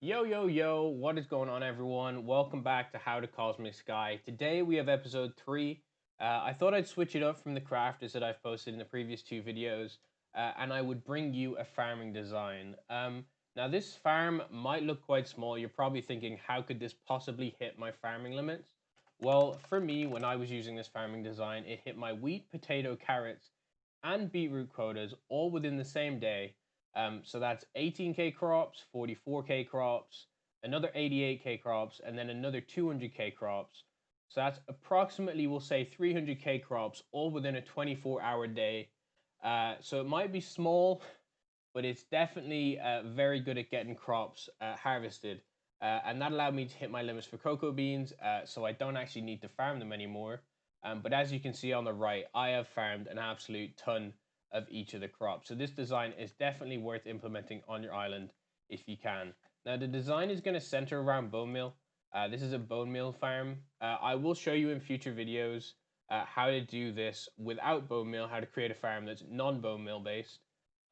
Yo, what is going on, everyone? Welcome back to How to Cosmic Sky. Today we have episode 3. I thought I'd switch it up from the crafters that I've posted in the previous two videos, and I would bring you a farming design. Now, this farm might look quite small. You're probably thinking, how could this possibly hit my farming limits? Well, for me, when I was using this farming design, it hit my wheat, potato, carrots, and beetroot quotas all within the same day. So that's 18K crops, 44K crops, another 88K crops, and then another 200K crops. So that's approximately, we'll say, 300K crops all within a 24-hour day. So it might be small, but it's definitely very good at getting crops harvested. And that allowed me to hit my limits for cocoa beans, so I don't actually need to farm them anymore. But as you can see on the right, I have farmed an absolute ton of each of the crops. So this design is definitely worth implementing on your island if you can. Now the design is going to center around bone meal. This is a bone meal farm. I will show you in future videos how to do this without bone meal, how to create a farm that's non-bone meal based.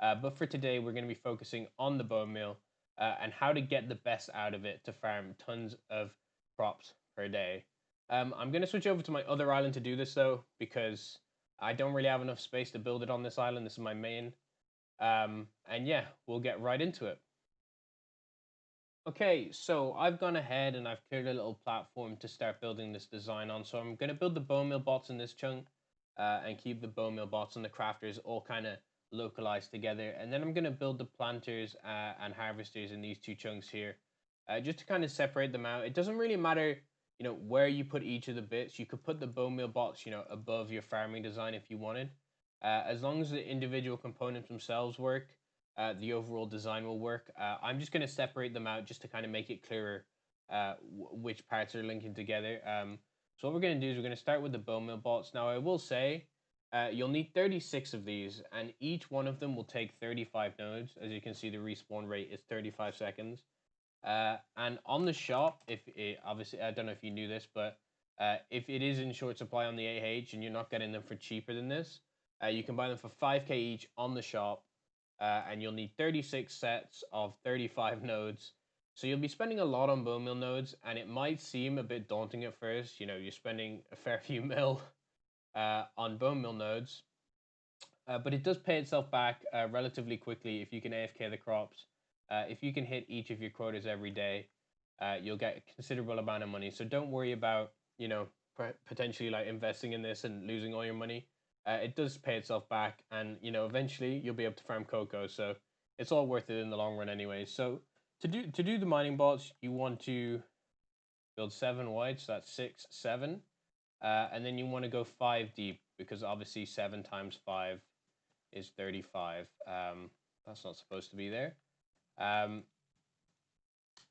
But for today, we're going to be focusing on the bone meal and how to get the best out of it to farm tons of crops per day. I'm going to switch over to my other island to do this, though, because I don't really have enough space to build it on this island. This is my main. And yeah, we'll get right into it. Okay, so I've gone ahead and I've cleared a little platform to start building this design on. So I'm going to build the Bonemeal Bots in this chunk and keep the Bonemeal Bots and the crafters all kind of localized together. And then I'm going to build the planters and harvesters in these two chunks here just to kind of separate them out. It doesn't really matter, where you put each of the bits. You could put the Bonemeal Bots, above your farming design if you wanted. As long as the individual components themselves work, the overall design will work. I'm just going to separate them out just to kind of make it clearer which parts are linking together. So what we're going to do is we're going to start with the Bonemeal Bots. Now, I will say you'll need 36 of these, and each one of them will take 35 nodes. As you can see, the respawn rate is 35 seconds. And on the shop, obviously, I don't know if you knew this, but if it is in short supply on the AH and you're not getting them for cheaper than this, you can buy them for 5K each on the shop. And you'll need 36 sets of 35 nodes. So you'll be spending a lot on bone meal nodes, and it might seem a bit daunting at first. You're spending a fair few mil on bone meal nodes, but it does pay itself back relatively quickly if you can AFK the crops. If you can hit each of your quotas every day, you'll get a considerable amount of money. So don't worry about, potentially like investing in this and losing all your money. It does pay itself back, and eventually you'll be able to farm cocoa, so it's all worth it in the long run anyway. So to do the mining bots, you want to build 7 wide, so that's 6 7, and then you want to go 5 deep, because obviously 7 times 5 is 35. That's not supposed to be there. And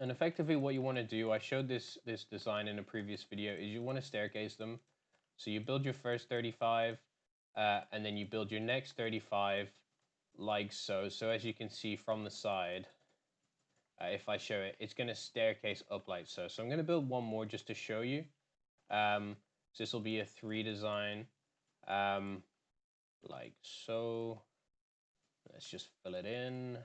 effectively what you want to do, I showed this design in a previous video, is you want to staircase them. So you build your first 35, and then you build your next 35 like so. So as you can see from the side, if I show it, it's going to staircase up like so. So I'm going to build one more just to show you. So this will be a 3 design, like so. Let's just fill it in.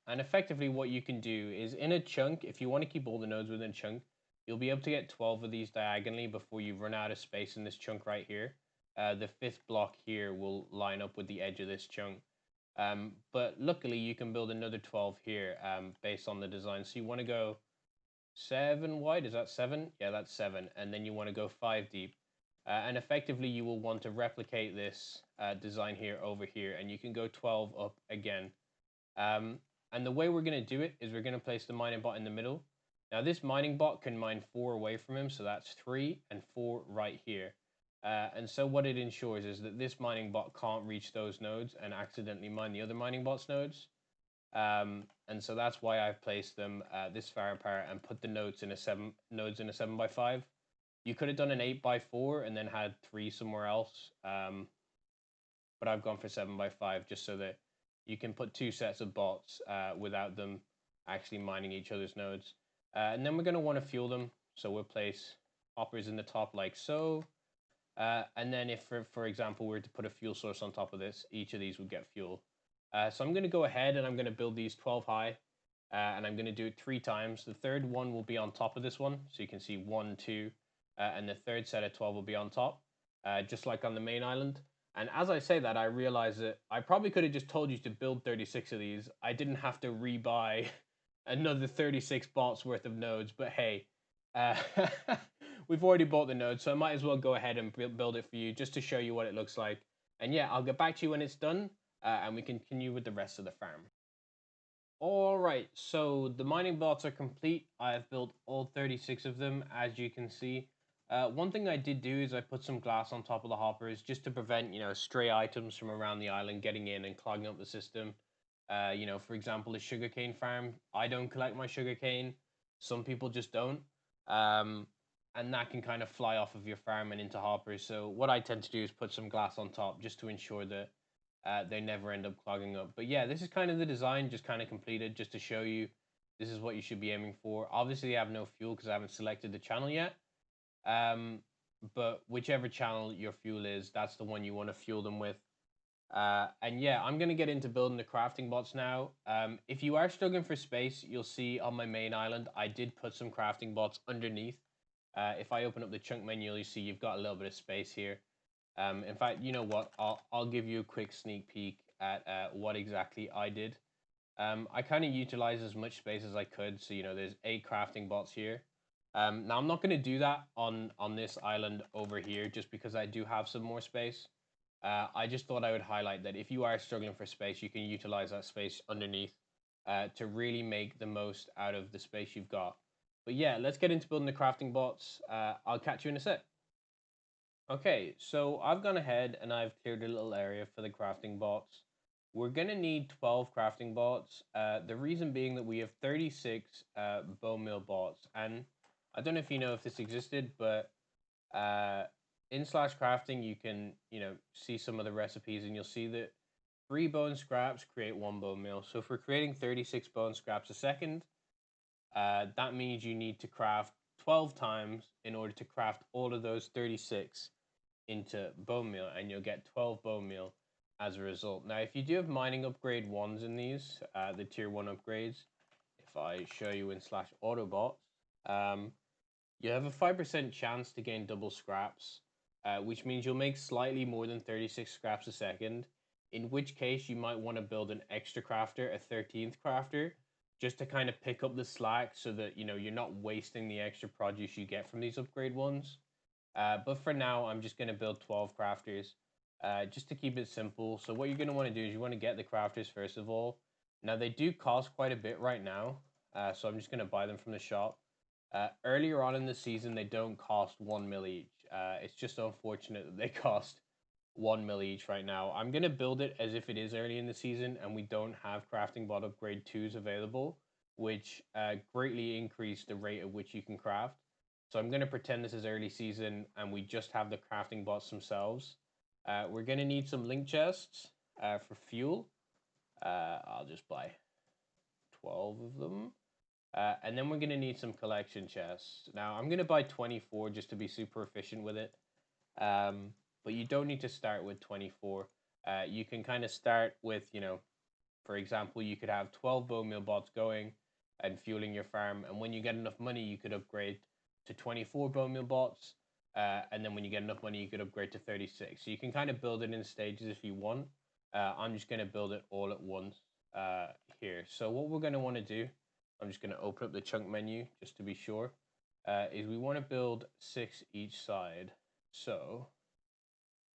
And effectively what you can do is in a chunk, if you want to keep all the nodes within a chunk, you'll be able to get 12 of these diagonally before you run out of space in this chunk right here. The 5th block here will line up with the edge of this chunk. But luckily you can build another 12 here based on the design. So you want to go 7 wide, is that 7? Yeah, that's 7. And then you want to go 5 deep. And effectively you will want to replicate this design here over here, and you can go 12 up again. And the way we're going to do it is we're going to place the mining bot in the middle. Now this mining bot can mine 4 away from him, so that's 3 and 4 right here. And so what it ensures is that this mining bot can't reach those nodes and accidentally mine the other mining bot's nodes. And so that's why I've placed them this far apart and put the nodes in a 7x5. You could have done an 8x4 and then had 3 somewhere else. But I've gone for 7x5 just so that you can put 2 sets of bots without them actually mining each other's nodes. And then we're going to want to fuel them. So we'll place hoppers in the top like so. And then if, for example, we were to put a fuel source on top of this, each of these would get fuel. So I'm going to go ahead and I'm going to build these 12 high. and I'm going to do it 3 times. The third one will be on top of this one, so you can see 1, 2, and the third set of 12 will be on top, just like on the main island. And as I say that, I realize that I probably could have just told you to build 36 of these. I didn't have to rebuy another 36 bots worth of nodes, but hey, we've already bought the node, so I might as well go ahead and build it for you just to show you what it looks like. And yeah, I'll get back to you when it's done, and we can continue with the rest of the farm. All right, so the mining bots are complete. I've built all 36 of them, as you can see. One thing I did do is I put some glass on top of the hoppers just to prevent, stray items from around the island getting in and clogging up the system. For example, the sugarcane farm, I don't collect my sugarcane. Some people just don't. And that can kind of fly off of your farm and into hoppers. So what I tend to do is put some glass on top just to ensure that they never end up clogging up. But yeah, this is kind of the design, just kind of completed, just to show you this is what you should be aiming for. Obviously, I have no fuel because I haven't selected the channel yet. But whichever channel your fuel is, that's the one you want to fuel them with. And yeah, I'm going to get into building the crafting bots now. If you are struggling for space, you'll see on my main island, I did put some crafting bots underneath. If I open up the chunk menu, you see you've got a little bit of space here. In fact, you know what? I'll give you a quick sneak peek at what exactly I did. I kind of utilized as much space as I could. So, there's 8 crafting bots here. Now, I'm not going to do that on this island over here just because I do have some more space. I just thought I would highlight that if you are struggling for space, you can utilize that space underneath to really make the most out of the space you've got. But yeah, let's get into building the crafting bots. I'll catch you in a sec. Okay, so I've gone ahead and I've cleared a little area for the crafting bots. We're going to need 12 crafting bots. The reason being that we have 36 Bonemeal Bots. And I don't know if you know if this existed, but in /crafting, you can, see some of the recipes and you'll see that 3 bone scraps create 1 bone meal. So if we're creating 36 bone scraps a second, that means you need to craft 12 times in order to craft all of those 36 into bone meal, and you'll get 12 bone meal as a result. Now, if you do have mining upgrade 1s in these, the tier 1 upgrades, if I show you in /autobots, you have a 5% chance to gain double scraps, which means you'll make slightly more than 36 scraps a second, in which case you might want to build an extra crafter, a 13th crafter, just to kind of pick up the slack so that, you're not wasting the extra produce you get from these upgrade ones. But for now, I'm just going to build 12 crafters just to keep it simple. So what you're going to want to do is you want to get the crafters first of all. Now, they do cost quite a bit right now, so I'm just going to buy them from the shop. Earlier on in the season, they don't cost 1 mil each. It's just unfortunate that they cost 1 mil each right now. I'm going to build it as if it is early in the season and we don't have crafting bot upgrade 2s available, which greatly increase the rate at which you can craft. So I'm going to pretend this is early season and we just have the crafting bots themselves. We're going to need some link chests for fuel. I'll just buy 12 of them. And then we're going to need some collection chests. Now, I'm going to buy 24 just to be super efficient with it. But you don't need to start with 24. You can kind of start with, for example, you could have 12 Bonemeal Bots going and fueling your farm. And when you get enough money, you could upgrade to 24 Bonemeal Bots. And then when you get enough money, you could upgrade to 36. So you can kind of build it in stages if you want. I'm just going to build it all at once here. So what we're going to want to do, I'm just going to open up the chunk menu just to be sure, is we want to build 6 each side. So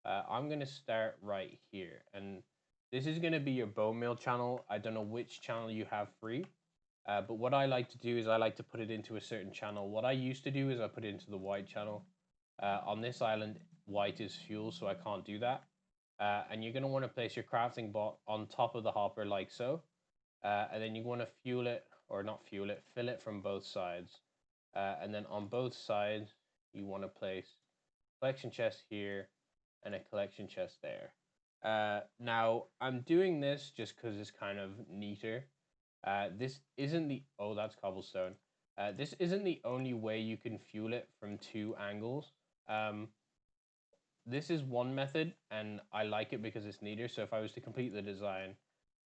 I'm going to start right here. And this is going to be your bone meal channel. I don't know which channel you have free. But what I like to do is I like to put it into a certain channel. What I used to do is I put it into the white channel. On this island, white is fuel, so I can't do that. And you're going to want to place your crafting bot on top of the hopper like so. And then you want to fuel it, or not fuel it, fill it from both sides. And then on both sides, you want to place collection chest here and a collection chest there. Now, I'm doing this just because it's kind of neater. This isn't the... Oh, that's cobblestone. This isn't the only way you can fuel it from 2 angles. This is one method, and I like it because it's neater. So if I was to complete the design,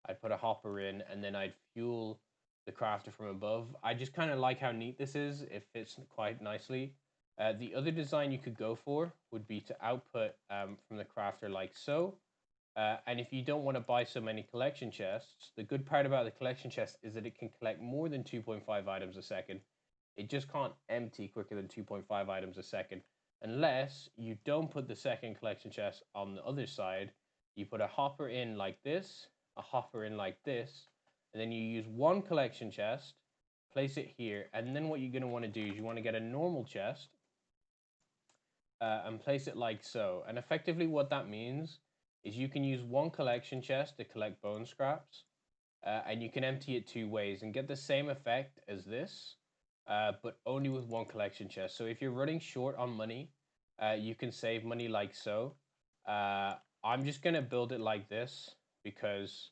I'd put a hopper in, and then I'd fuel the crafter from above. I just kind of like how neat this is. It fits quite nicely. The other design you could go for would be to output from the crafter like so. And if you don't want to buy so many collection chests, the good part about the collection chest is that it can collect more than 2.5 items a second. It just can't empty quicker than 2.5 items a second, unless you don't put the second collection chest on the other side. You put a hopper in like this, a hopper in like this, and then you use one collection chest, place it here, and then what you're going to want to do is you want to get a normal chest and place it like so. And effectively what that means is you can use one collection chest to collect bone scraps, and you can empty it two ways and get the same effect as this, but only with one collection chest. So if you're running short on money, you can save money like so. I'm just gonna build it like this because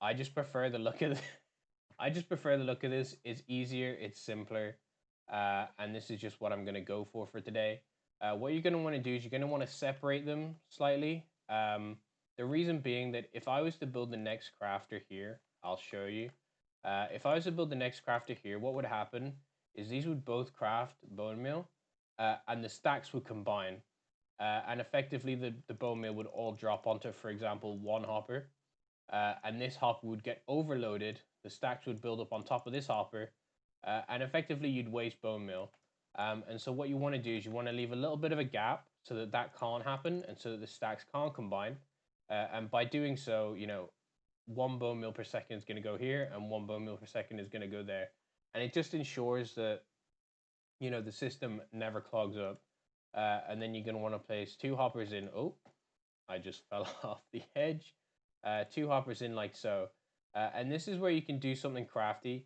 I just prefer the look of I just prefer the look of this. It's easier, it's simpler, and this is just what I'm gonna go for today. What you're gonna want to do is you're gonna want to separate them slightly. The reason being that if I was to build the next crafter here, I'll show you. If I was to build the next crafter here, what would happen is these would both craft bone meal, and the stacks would combine. And effectively the bone meal would all drop onto, for example, one hopper. And this hopper would get overloaded. The stacks would build up on top of this hopper, and effectively you'd waste bone meal. And so what you want to do is you want to leave a little bit of a gap so that that can't happen and so that the stacks can't combine. And by doing so, you know, one bone meal per second is going to go here and one bone meal per second is going to go there. And it just ensures that, you know, the system never clogs up. And then you're going to want to place two hoppers in. Oh, I just fell off the edge. Two hoppers in like so. And this is where you can do something crafty.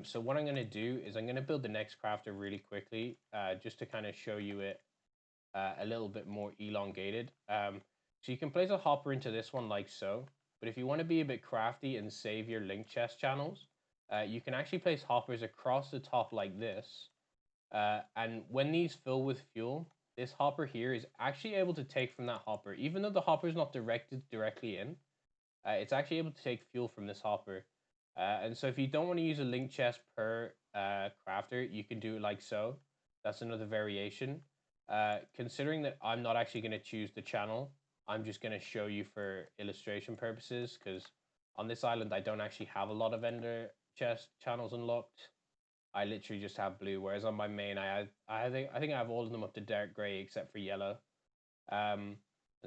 So what I'm going to do is I'm going to build the next crafter really quickly, just to kind of show you it a little bit more elongated. So you can place a hopper into this one like so. But if you want to be a bit crafty and save your link chest channels, you can actually place hoppers across the top like this. And when these fill with fuel, this hopper here is actually able to take from that hopper. Even though the hopper is not directed directly in, it's actually able to take fuel from this hopper. And so if you don't want to use a link chest per crafter, you can do it like so. That's another variation. Considering that I'm not actually going to choose the channel, I'm just going to show you for illustration purposes, because on this island I don't actually have a lot of ender chest channels unlocked. I literally just have blue, whereas on my main I think I have all of them up to dark gray except for yellow. And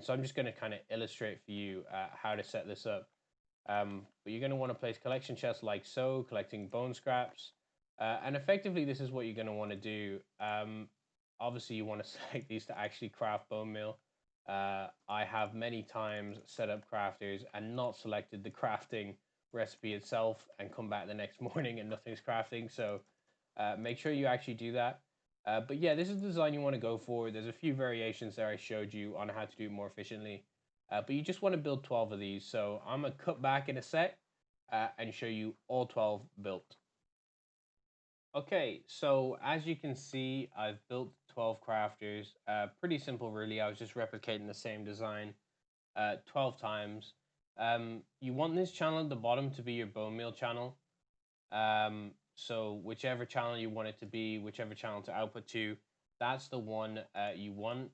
so I'm just going to kind of illustrate for you how to set this up. But you're going to want to place collection chests like so, collecting bone scraps. And effectively, this is what you're going to want to do. Obviously, you want to select these to actually craft bone meal. I have many times set up crafters and not selected the crafting recipe itself and come back the next morning and nothing's crafting. So make sure you actually do that. But yeah, this is the design you want to go for. There's a few variations there I showed you on how to do it more efficiently. But you just want to build 12 of these. So I'm going to cut back in a sec and show you all 12 built. Okay, so as you can see, I've built 12 crafters. Pretty simple, really. I was just replicating the same design 12 times. You want this channel at the bottom to be your bone meal channel. So whichever channel you want it to be, whichever channel to output to, that's the one you want.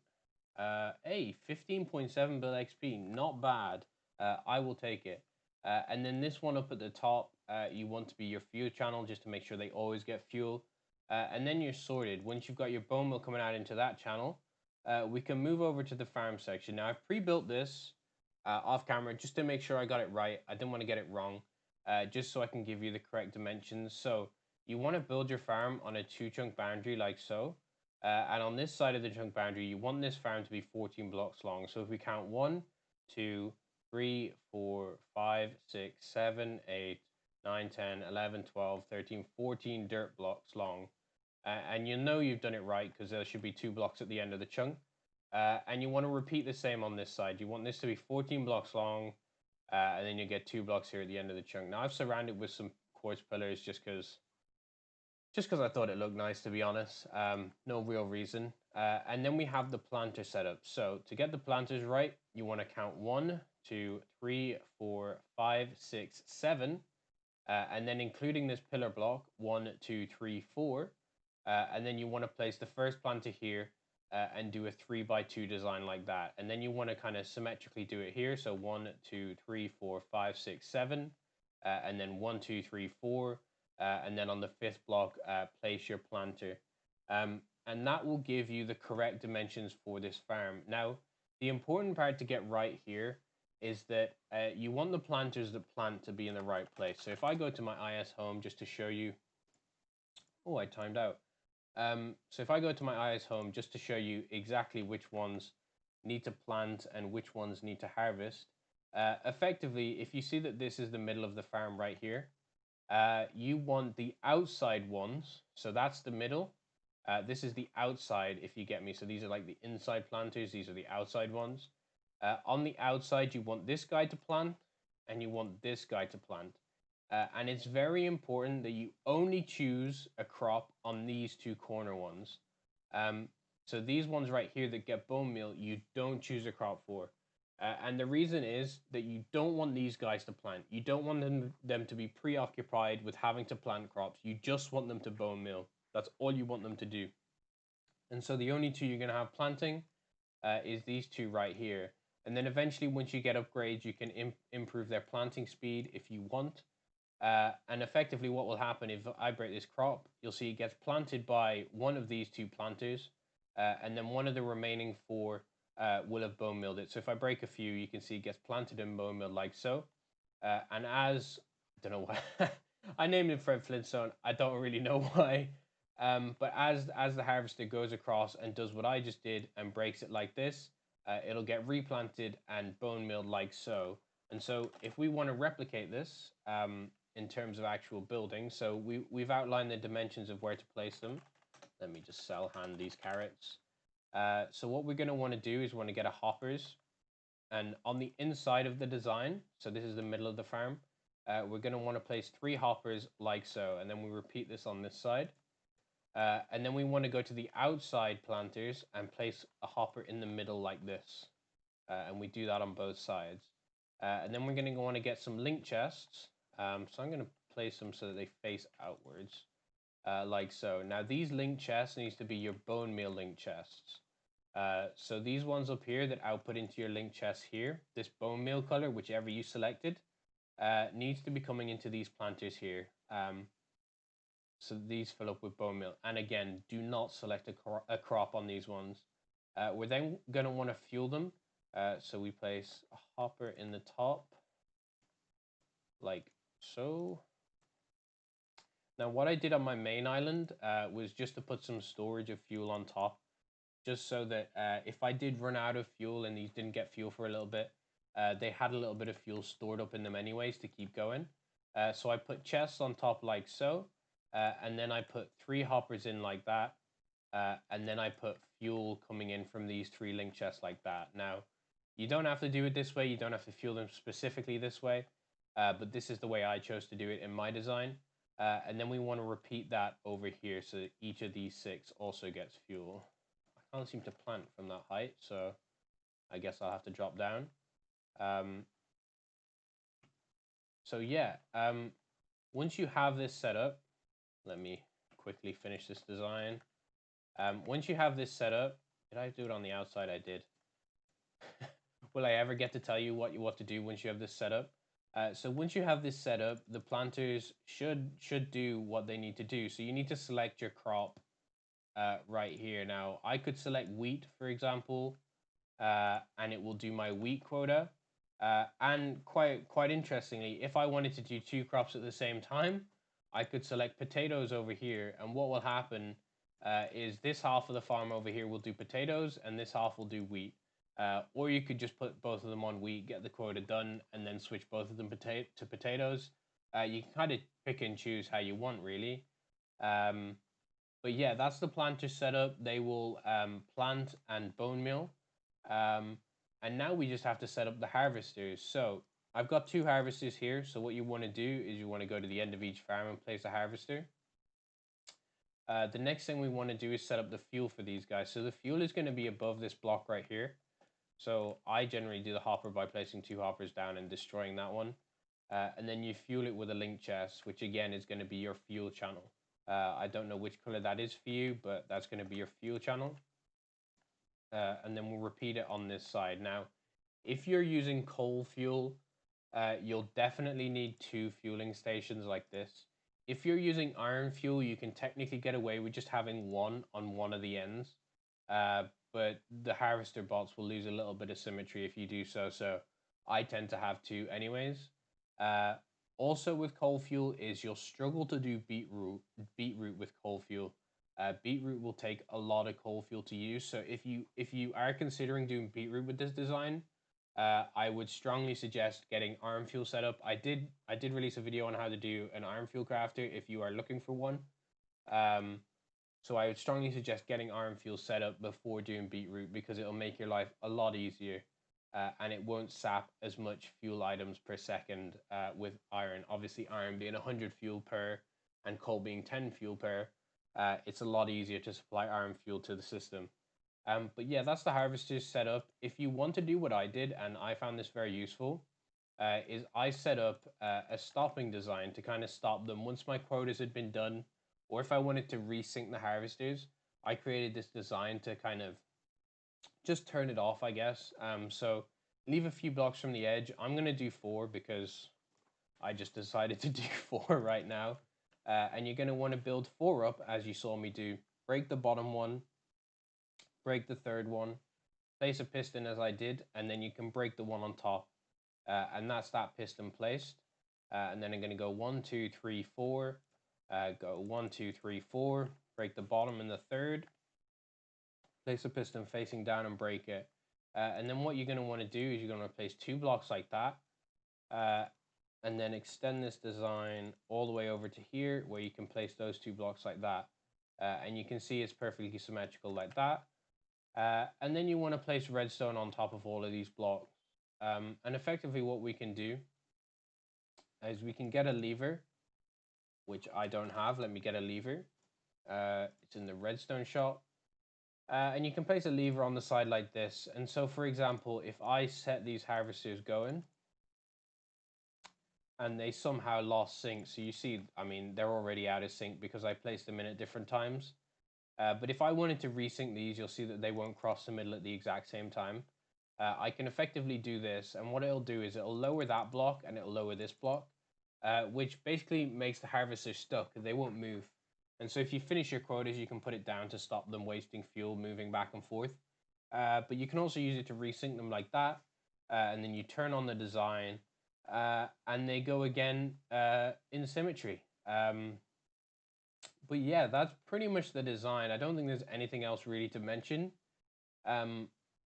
Hey, 15.7 bill XP, not bad. I will take it. And then this one up at the top, you want to be your fuel channel just to make sure they always get fuel. And then you're sorted. Once you've got your bone meal coming out into that channel, we can move over to the farm section. Now, I've pre-built this off camera just to make sure I got it right. I didn't want to get it wrong, just so I can give you the correct dimensions. So you want to build your farm on a 2-chunk boundary like so. And on this side of the chunk boundary, you want this farm to be 14 blocks long. So if we count 1, 2, 3, 4, 5, 6, 7, 8, 9, 10, 11, 12, 13, 14 dirt blocks long. And you know you've done it right because there should be 2 blocks at the end of the chunk. And you want to repeat the same on this side. You want this to be 14 blocks long, and then you get 2 blocks here at the end of the chunk. Now I've surrounded with some quartz pillars just because I thought it looked nice, to be honest. No real reason. And then we have the planter setup. So to get the planters right, you want to count 1, 2, 3, 4, 5, 6, 7. and then including this pillar block, 1, 2, 3, 4, and then you want to place the first planter here and do a 3x2 design like that. And then you want to kind of symmetrically do it here. So 1, 2, 3, 4, 5, 6, 7, and then 1, 2, 3, 4, and then on the fifth block, place your planter. And that will give you the correct dimensions for this farm. Now, the important part to get right here is that you want the planters that plant to be in the right place. So if I go to my IS home just to show you, oh, I timed out. So if I go to my IS home just to show you exactly which ones need to plant and which ones need to harvest, effectively, if you see that this is the middle of the farm right here, you want the outside ones. So that's the middle. This is the outside, if you get me. So these are like the inside planters. These are the outside ones. On the outside, you want this guy to plant and you want this guy to plant. And it's very important that you only choose a crop on these two corner ones. So these ones right here that get bone meal, you don't choose a crop for. And the reason is that you don't want these guys to plant. You don't want them to be preoccupied with having to plant crops. You just want them to bone meal. That's all you want them to do. And so the only two you're going to have planting is these two right here. And then eventually, once you get upgrades, you can improve their planting speed if you want. And effectively, what will happen if I break this crop, you'll see it gets planted by one of these two planters, and then one of the remaining four will have bone milled it. So if I break a few, you can see it gets planted and bone milled like so. And as, I don't know why, I named it Fred Flintstone. I don't really know why. But as the harvester goes across and does what I just did and breaks it like this, it'll get replanted and bone milled like so. And so if we want to replicate this in terms of actual building, so we've outlined the dimensions of where to place them. Let me just sell hand these carrots. So what we're going to want to do is want to get a hoppers. And on the inside of the design, so this is the middle of the farm, we're going to want to place 3 hoppers like so. And then we repeat this on this side. And then we want to go to the outside planters and place a hopper in the middle like this. And we do that on both sides. And then we're going to want to get some link chests. So I'm going to place them so that they face outwards, like so. Now these link chests needs to be your bone meal link chests. So these ones up here that output into your link chest here, this bone meal color, whichever you selected, needs to be coming into these planters here. So these fill up with bone meal. And again, do not select a crop on these ones. We're then going to want to fuel them. So we place a hopper in the top, like so. Now what I did on my main island was just to put some storage of fuel on top, just so that if I did run out of fuel and these didn't get fuel for a little bit, they had a little bit of fuel stored up in them anyways to keep going. So I put chests on top like so. And then I put 3 hoppers in like that. And then I put fuel coming in from these 3 link chests like that. Now, you don't have to do it this way. You don't have to fuel them specifically this way. But this is the way I chose to do it in my design. And then we want to repeat that over here so that each of these 6 also gets fuel. I can't seem to plant from that height, so I guess I'll have to drop down. So yeah, once you have this set up, let me quickly finish this design. Once you have this set up, did I do it on the outside? I did. Will I ever get to tell you what to do once you have this set up? So once you have this set up, the planters should do what they need to do. So you need to select your crop right here. Now, I could select wheat, for example, and it will do my wheat quota. And quite interestingly, if I wanted to do 2 crops at the same time, I could select potatoes over here, and what will happen is this half of the farm over here will do potatoes, and this half will do wheat. Or you could just put both of them on wheat, get the quota done, and then switch both of them to potatoes. You can kind of pick and choose how you want, really. But yeah, that's the planter setup. They will plant and bone meal. And now we just have to set up the harvesters. So I've got 2 harvesters here. So what you want to do is you want to go to the end of each farm and place a harvester. The next thing we want to do is set up the fuel for these guys. So the fuel is going to be above this block right here. So I generally do the hopper by placing 2 hoppers down and destroying that one. and then you fuel it with a link chest, which again is going to be your fuel channel. I don't know which color that is for you, but that's going to be your fuel channel. And then we'll repeat it on this side. Now, if you're using coal fuel, you'll definitely need 2 fueling stations like this. If you're using iron fuel, you can technically get away with just having one on one of the ends. But the harvester bots will lose a little bit of symmetry if you do so. So I tend to have 2 anyways. Also with coal fuel is you'll struggle to do beetroot with coal fuel. Beetroot will take a lot of coal fuel to use. So if you are considering doing beetroot with this design, I would strongly suggest getting iron fuel set up. I did release a video on how to do an iron fuel crafter if you are looking for one. So I would strongly suggest getting iron fuel set up before doing beetroot, because it'll make your life a lot easier, and it won't sap as much fuel items per second with iron. Obviously, iron being 100 fuel per and coal being 10 fuel per, it's a lot easier to supply iron fuel to the system. But yeah, that's the harvesters set up. If you want to do what I did, and I found this very useful, is I set up a stopping design to kind of stop them once my quotas had been done, or if I wanted to resync the harvesters. I created this design to kind of just turn it off, I guess. So leave a few blocks from the edge. I'm going to do 4 because I just decided to do 4 right now. And you're going to want to build 4 up, as you saw me do. Break the bottom one, break the third one, place a piston as I did, and then you can break the one on top. And that's that piston placed. And then I'm going to go 1, 2, 3, 4. Go 1, 2, 3, 4. Break the bottom and the third. Place a piston facing down and break it. And then what you're going to want to do is you're going to place 2 blocks like that. And then extend this design all the way over to here, where you can place those 2 blocks like that. And you can see it's perfectly symmetrical like that. And then you want to place redstone on top of all of these blocks. And effectively what we can do is we can get a lever, which I don't have. Let me get a lever. It's in the redstone shop. And you can place a lever on the side like this. And so, for example, if I set these harvesters going and they somehow lost sync, so you see, I mean, they're already out of sync because I placed them in at different times. But if I wanted to resync these, you'll see that they won't cross the middle at the exact same time. I can effectively do this, and what it'll do is it'll lower that block and it'll lower this block, which basically makes the harvester stuck. They won't move. And so if you finish your quotas, you can put it down to stop them wasting fuel moving back and forth. But you can also use it to resync them like that. And then you turn on the design, and they go again in symmetry. But yeah, that's pretty much the design. I don't think there's anything else really to mention.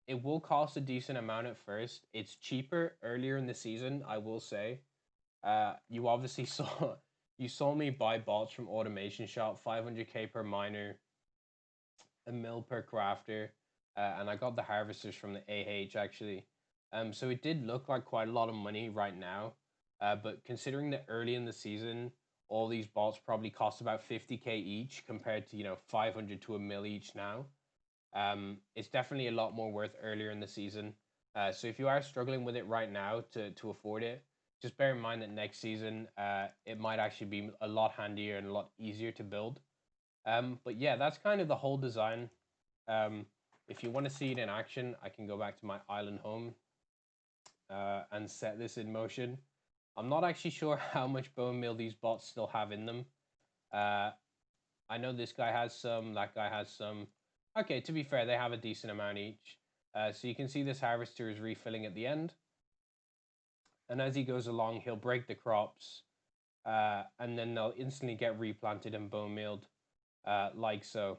It will cost a decent amount at first. It's cheaper earlier in the season, I will say. You obviously saw me buy bots from Automation Shop, 500k per miner, a mil per crafter, and I got the harvesters from the AH actually. So it did look like quite a lot of money right now, but considering that early in the season, all these bots probably cost about 50k each compared to 500 to a mil each now. It's definitely a lot more worth earlier in the season. So if you are struggling with it right now to afford it, just bear in mind that next season it might actually be a lot handier and a lot easier to build. But yeah, that's kind of the whole design. If you want to see it in action, I can go back to my island home and set this in motion. I'm not actually sure how much bone meal these bots still have in them. I know this guy has some, that guy has some. Okay, to be fair, they have a decent amount each. So you can see this harvester is refilling at the end. And as he goes along, he'll break the crops. And then they'll instantly get replanted and bone mealed, like so.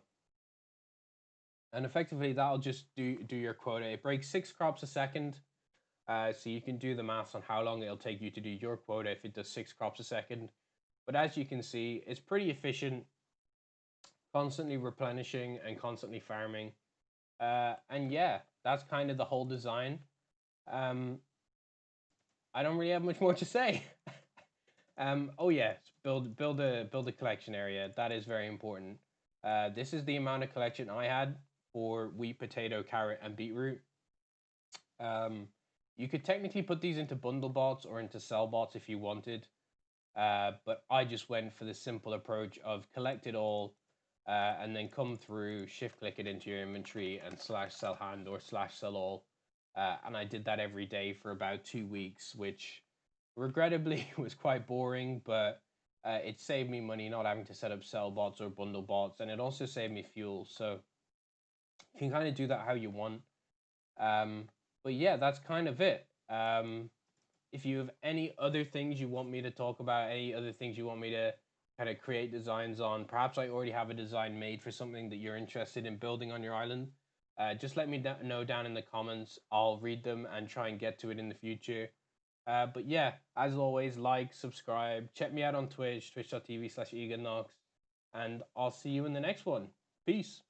And effectively, that'll just do your quota. It breaks 6 crops a second. So you can do the maths on how long it'll take you to do your quota if it does 6 crops a second. But as you can see, it's pretty efficient, constantly replenishing and constantly farming. And yeah, that's kind of the whole design. I don't really have much more to say. Oh yes, build a collection area. That is very important. This is the amount of collection I had for wheat, potato, carrot, and beetroot. You could technically put these into bundle bots or into cell bots if you wanted, but I just went for the simple approach of collect it all, and then come through, shift click it into your inventory and slash sell hand or slash sell all. And I did that every day for about 2 weeks, which regrettably was quite boring, but it saved me money not having to set up sell bots or bundle bots, and it also saved me fuel. So you can kind of do that how you want. But yeah, that's kind of it. If you have any other things you want me to talk about, any other things you want me to kind of create designs on, perhaps I already have a design made for something that you're interested in building on your island, just let me know down in the comments. I'll read them and try and get to it in the future. But yeah, as always, like, subscribe, check me out on Twitch, twitch.tv/EganKnox, and I'll see you in the next one. Peace.